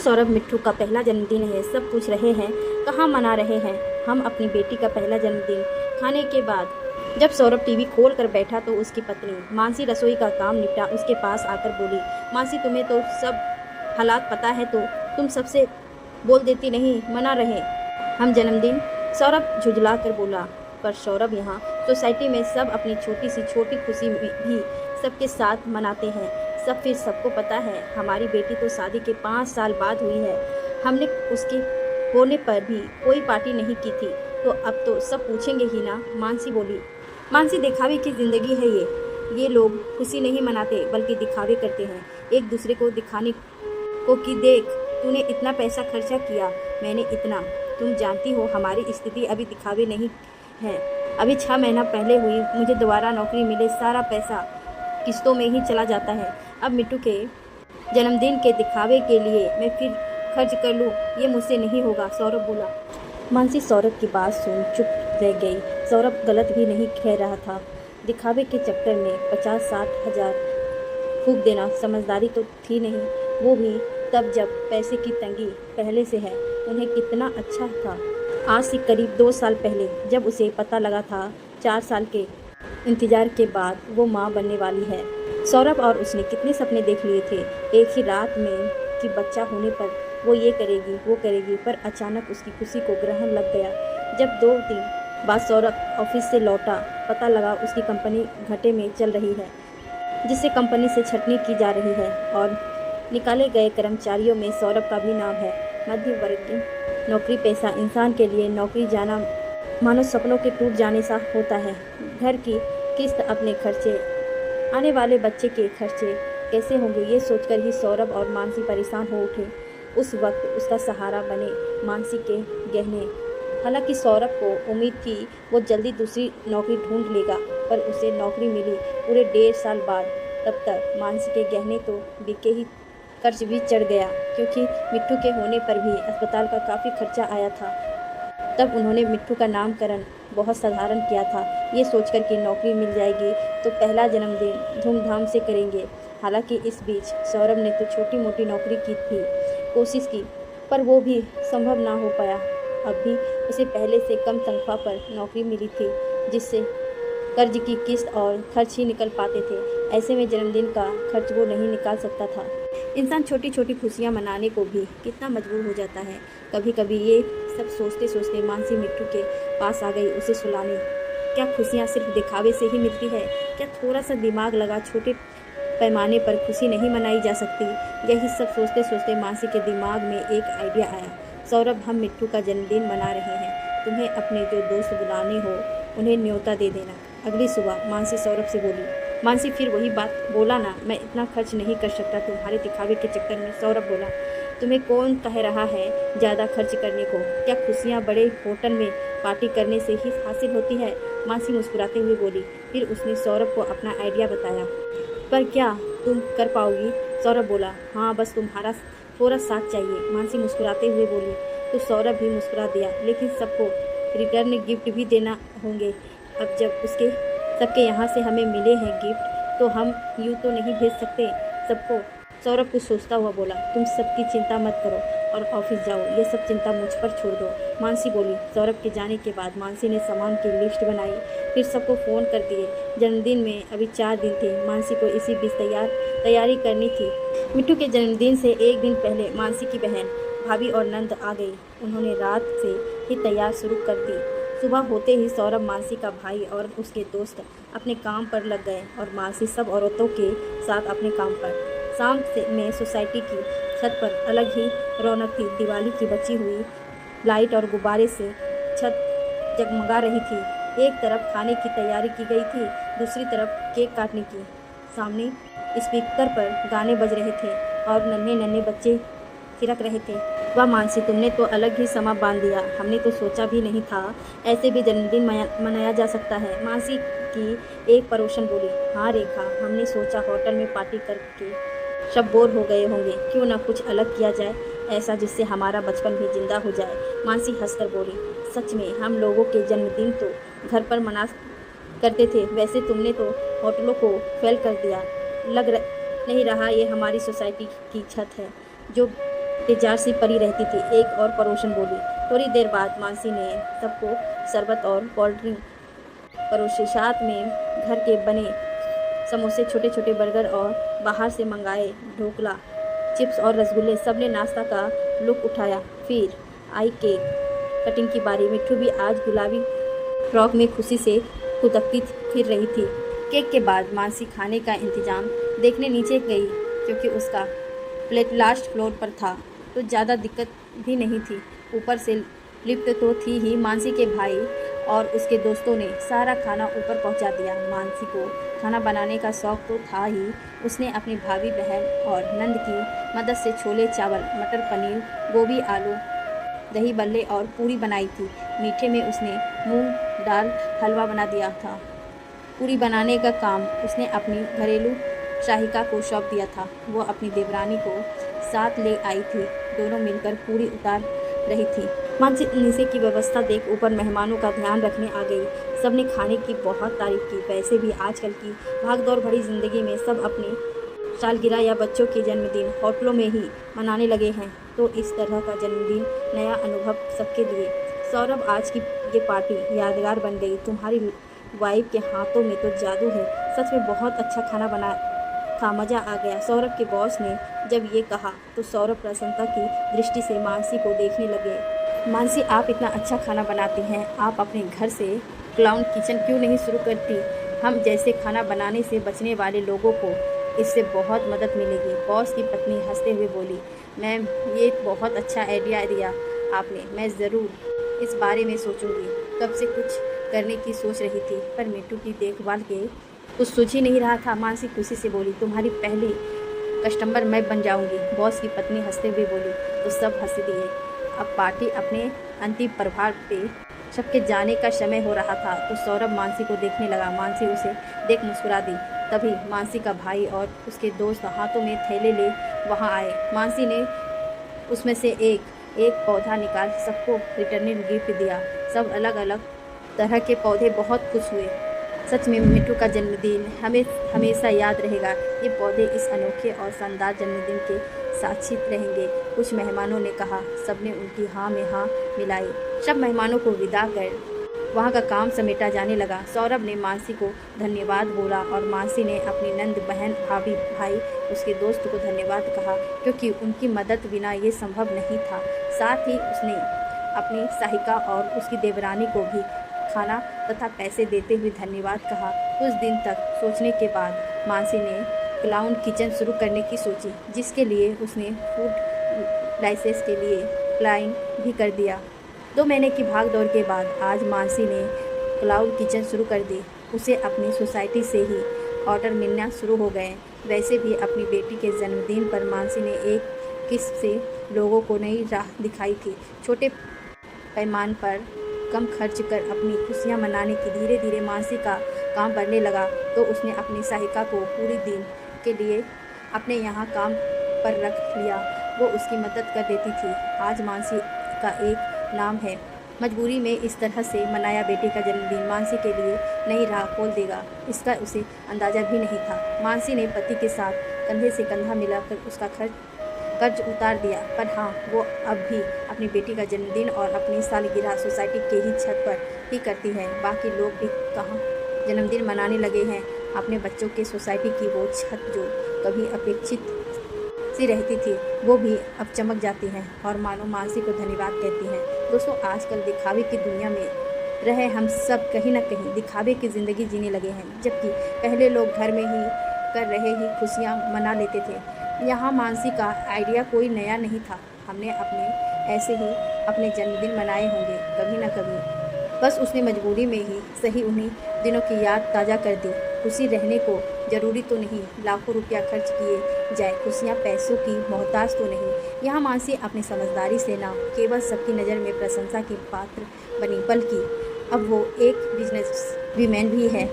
सौरभ, मिट्टू का पहला जन्मदिन है, सब पूछ रहे हैं कहाँ मना रहे हैं। हम अपनी बेटी का पहला जन्मदिन। खाने के बाद जब सौरभ टीवी खोल कर बैठा तो उसकी पत्नी मानसी रसोई का काम निपटा उसके पास आकर बोली, मानसी तुम्हें तो सब हालात पता है तो तुम सबसे बोल देती नहीं, मना रहे हम जन्मदिन। सौरभ झुंझला कर बोला, पर सौरभ, यहाँ सोसाइटी में सब अपनी छोटी सी छोटी खुशी भी सबके साथ मनाते हैं। फिर सबको पता है हमारी बेटी तो शादी के 5 साल बाद हुई है, हमने उसके होने पर भी कोई पार्टी नहीं की थी, तो अब तो सब पूछेंगे ही ना। मानसी बोली, मानसी, दिखावे की ज़िंदगी है ये लोग खुशी नहीं मनाते बल्कि दिखावे करते हैं एक दूसरे को दिखाने को कि देख तूने इतना पैसा खर्चा किया, मैंने इतना। तुम जानती हो हमारी स्थिति अभी दिखावे नहीं है। अभी 6 महीना पहले हुई, मुझे दोबारा नौकरी मिले, सारा पैसा किस्तों में ही चला जाता है। अब मिट्टू के जन्मदिन के दिखावे के लिए मैं फिर खर्च कर लूँ, ये मुझसे नहीं होगा, सौरभ बोला। मानसी सौरभ की बात सुन चुप रह गई। सौरभ गलत भी नहीं कह रहा था। दिखावे के चक्कर में 50-60 हज़ार फूंक देना समझदारी तो थी नहीं, वो भी तब जब पैसे की तंगी पहले से है। उन्हें कितना अच्छा था। आज से करीब 2 साल पहले जब उसे पता लगा था 4 साल के इंतजार के बाद वो माँ बनने वाली है। सौरभ और उसने कितने सपने देख लिए थे एक ही रात में कि बच्चा होने पर वो ये करेगी वो करेगी, पर अचानक उसकी खुशी को ग्रहण लग गया। जब 2 दिन बाद सौरभ ऑफिस से लौटा, पता लगा उसकी कंपनी घाटे में चल रही है, जिससे कंपनी से छटनी की जा रही है और निकाले गए कर्मचारियों में सौरभ का भी नाम है। मध्य वर्ग नौकरी पेशा इंसान के लिए नौकरी जाना मानो सपनों के टूट जाने सा होता है। घर की किस्त, अपने खर्चे, आने वाले बच्चे के खर्चे कैसे होंगे, ये सोचकर ही सौरभ और मानसी परेशान हो उठे। उस वक्त उसका सहारा बने मानसी के गहने। हालांकि सौरभ को उम्मीद थी वो जल्दी दूसरी नौकरी ढूंढ लेगा, पर उसे नौकरी मिली पूरे 1.5 साल बाद। तब तक मानसी के गहने तो बिके ही, कर्ज भी चढ़ गया, क्योंकि मिट्टू के होने पर भी अस्पताल का काफ़ी खर्चा आया था। तब उन्होंने मिट्टू का नामकरण बहुत साधारण किया था, ये सोचकर कि नौकरी मिल जाएगी तो पहला जन्मदिन धूमधाम से करेंगे। हालांकि इस बीच सौरभ ने तो छोटी मोटी नौकरी की थी, कोशिश की, पर वो भी संभव ना हो पाया। अब भी उसे पहले से कम तनख्वाह पर नौकरी मिली थी, जिससे कर्ज की किस्त और खर्च ही निकल पाते थे। ऐसे में जन्मदिन का खर्च वो नहीं निकाल सकता था। इंसान छोटी छोटी खुशियाँ मनाने को भी कितना मजबूर हो जाता है। कभी कभी ये सब सोचते सोचते मानसी मिट्टू के पास आ गई उसे सुलाने। क्या खुशियाँ सिर्फ दिखावे से ही मिलती है? क्या थोड़ा सा दिमाग लगा छोटे पैमाने पर खुशी नहीं मनाई जा सकती? यही सब सोचते सोचते मानसी के दिमाग में एक आइडिया आया। सौरभ, हम मिट्टू का जन्मदिन मना रहे हैं, तुम्हें अपने जो दोस्त बुलाने हो उन्हें न्योता दे देना। अगली सुबह मानसी सौरभ से बोली। मानसी, फिर वही बात बोला ना, मैं इतना खर्च नहीं कर सकता तुम्हारे दिखावे के चक्कर में। सौरभ बोला, तुम्हें कौन कह रहा है ज़्यादा खर्च करने को? क्या खुशियाँ बड़े होटल में पार्टी करने से ही हासिल होती है? मानसी मुस्कुराते हुए बोली। फिर उसने सौरभ को अपना आइडिया बताया। पर क्या तुम कर पाओगी? सौरभ बोला, हाँ, बस तुम्हारा थोड़ा साथ चाहिए। मानसी मुस्कुराते हुए बोली। तो सौरभ भी मुस्कुरा दिया, लेकिन सबको रिटर्न गिफ्ट भी देना होंगे। अब जब उसके सबके यहाँ से हमें मिले हैं गिफ्ट, तो हम यूँ तो नहीं भेज सकते सबको। सौरभ कुछ सोचता हुआ बोला, तुम सबकी चिंता मत करो और ऑफिस जाओ, ये सब चिंता मुझ पर छोड़ दो। मानसी बोली। सौरभ के जाने के बाद मानसी ने सामान की लिस्ट बनाई, फिर सबको फ़ोन कर दिए। जन्मदिन में अभी 4 दिन थे। मानसी को इसी बीच तैयारी करनी थी। मिट्टू के जन्मदिन से 1 दिन पहले मानसी की बहन, भाभी और नंद आ गई। उन्होंने रात से ही तैयार शुरू कर दी। सुबह होते ही सौरभ, मानसी का भाई और उसके दोस्त अपने काम पर लग गए और मानसी सब औरतों के साथ अपने काम पर। शाम में सोसाइटी की छत पर अलग ही रौनक थी। दिवाली की बची हुई लाइट और गुब्बारे से छत जगमगा रही थी। एक तरफ खाने की तैयारी की गई थी, दूसरी तरफ केक काटने की। सामने स्पीकर पर गाने बज रहे थे और नन्हे नन्हे बच्चे थिरक रहे थे। वाह मानसी, तुमने तो अलग ही समा बांध दिया, हमने तो सोचा भी नहीं था ऐसे भी जन्मदिन मनाया जा सकता है। मानसी की एक पड़ोसन बोली। हाँ रेखा, हमने सोचा होटल में पार्टी करके सब बोर हो गए होंगे, क्यों ना कुछ अलग किया जाए, ऐसा जिससे हमारा बचपन भी जिंदा हो जाए। मानसी हंसकर बोली। सच में हम लोगों के जन्मदिन तो घर पर मना करते थे, वैसे तुमने तो होटलों को फेल कर दिया। नहीं रहा ये हमारी सोसाइटी की छत है जो इंतजार सी पड़ी रहती थी। एक और पड़ोसन बोली। थोड़ी देर बाद मानसी ने सबको शरबत और कोल्ड ड्रिंक परोसे, साथ में घर के बने समोसे, छोटे छोटे बर्गर और बाहर से मंगाए ढोकला, चिप्स और रसगुल्ले। सबने नाश्ता का लुत्फ उठाया। फिर आई केक कटिंग की बारी। मिट्टू भी आज गुलाबी फ्रॉक में खुशी से खुदकती फिर रही थी। केक के बाद मानसी खाने का इंतजाम देखने नीचे गई, क्योंकि उसका फ्लैट लास्ट फ्लोर पर था तो ज़्यादा दिक्कत भी नहीं थी। ऊपर से लिफ्ट तो थी ही। मानसी के भाई और उसके दोस्तों ने सारा खाना ऊपर पहुंचा दिया। मानसी को खाना बनाने का शौक़ तो था ही। उसने अपनी भाभी बहन और नंद की मदद से छोले चावल, मटर पनीर, गोभी आलू, दही बल्ले और पूरी बनाई थी। मीठे में उसने मूंग दाल हलवा बना दिया था। पूरी बनाने का काम उसने अपनी घरेलू सहायिका को सौंप दिया था। वो अपनी देवरानी को साथ ले आई थी। दोनों मिलकर पूरी उतार रही थी। मानसी नीचे की व्यवस्था देख ऊपर मेहमानों का ध्यान रखने आ गई। सबने खाने की बहुत तारीफ की। वैसे भी आजकल की भागदौड़ भरी जिंदगी में सब अपनी सालगिरह या बच्चों के जन्मदिन होटलों में ही मनाने लगे हैं, तो इस तरह का जन्मदिन नया अनुभव सबके लिए। सौरभ, आज की ये पार्टी यादगार बन गई। तुम्हारी वाइफ के हाथों में तो जादू है। सच में बहुत अच्छा खाना बना था, मज़ा आ गया। सौरभ के बॉस ने जब ये कहा तो सौरभ प्रसन्नता की दृष्टि से मानसी को देखने लगे। मानसी, आप इतना अच्छा खाना बनाती हैं, आप अपने घर से क्लाउड किचन क्यों नहीं शुरू करती? हम जैसे खाना बनाने से बचने वाले लोगों को इससे बहुत मदद मिलेगी। बॉस की पत्नी हंसते हुए बोली। मैम, ये बहुत अच्छा आइडिया दिया आपने। मैं ज़रूर इस बारे में सोचूंगी। कब से कुछ करने की सोच रही थी, पर मिट्टू की देखभाल के कुछ सूझ ही नहीं रहा था। मानसी खुशी से बोली। तुम्हारी पहली कस्टमर मैं बन जाऊंगी। बॉस की पत्नी हंसते हुए बोली। तो सब हंस दिए। अब पार्टी अपने अंतिम प्रभाव पे सबके जाने का समय हो रहा था, तो सौरभ मानसी को देखने लगा। मानसी उसे देख मुस्कुरा दी। तभी मानसी का भाई और उसके दोस्त हाथों में थैले ले वहाँ आए। मानसी ने उसमें से एक पौधा निकाल सबको रिटर्निंग गिफ्ट दिया। सब अलग अलग तरह के पौधे। बहुत खुश हुए। सच में मिट्टू का जन्मदिन हमें हमेशा याद रहेगा। ये पौधे इस अनोखे और शानदार जन्मदिन के साक्षी रहेंगे, कुछ मेहमानों ने कहा। सबने उनकी हाँ में हाँ मिलाई। सब मेहमानों को विदा कर वहाँ का काम समेटा जाने लगा। सौरभ ने मानसी को धन्यवाद बोला और मानसी ने अपनी नंद, बहन, भाभी, भाई, उसके दोस्त को धन्यवाद कहा, क्योंकि उनकी मदद बिना ये संभव नहीं था। साथ ही उसने अपनी सहायिका और उसकी देवरानी को भी खाना तथा पैसे देते हुए धन्यवाद कहा। कुछ दिन तक सोचने के बाद मानसी ने क्लाउड किचन शुरू करने की सोची, जिसके लिए उसने फूड लाइसेंस के लिए अप्लाई भी कर दिया। 2 महीने की भागदौड़ के बाद आज मानसी ने क्लाउड किचन शुरू कर दी। उसे अपनी सोसाइटी से ही ऑर्डर मिलना शुरू हो गए। वैसे भी अपनी बेटी के जन्मदिन पर मानसी ने एक किस्म से लोगों को नई राह दिखाई थी। छोटे पैमाने पर कम खर्च कर अपनी खुशियां मनाने की धीरे धीरे मानसी का काम बढ़ने लगा, तो उसने अपनी सहायिका को पूरे दिन के लिए अपने यहाँ काम पर रख लिया। वो उसकी मदद कर देती थी। आज मानसी का एक नाम है। मजबूरी में इस तरह से मनाया बेटे का जन्मदिन मानसी के लिए नई राह खोल देगा, इसका उसे अंदाज़ा भी नहीं था। मानसी ने पति के साथ कंधे से कंधा मिलाकर उसका कर्ज उतार दिया, पर हाँ, वो अब भी अपनी बेटी का जन्मदिन और अपनी सालगिरह सोसाइटी के ही छत पर ही करती है। बाकी लोग भी कहाँ जन्मदिन मनाने लगे हैं। अपने बच्चों के सोसाइटी की वो छत जो कभी अपेक्षित सी रहती थी, वो भी अब चमक जाती हैं और मानो मानसी को धन्यवाद कहती हैं। दोस्तों, आजकल दिखावे की दुनिया में रहे हम सब कहीं ना कहीं दिखावे की ज़िंदगी जीने लगे हैं, जबकि पहले लोग घर में ही कर रहे ही खुशियाँ मना लेते थे। यहाँ मानसी का आइडिया कोई नया नहीं था। हमने अपने ऐसे ही अपने जन्मदिन मनाए होंगे कभी ना कभी। बस उसने मजबूरी में ही सही उन्हीं दिनों की याद ताज़ा कर दी। खुशी रहने को ज़रूरी तो नहीं लाखों रुपया खर्च किए जाए, खुशियाँ पैसों की मोहताज तो नहीं। यहाँ मानसी अपनी समझदारी से ना केवल सबकी नज़र में प्रशंसा की पात्र बनी, बल्कि अब वो एक बिजनेस वीमेन भी है।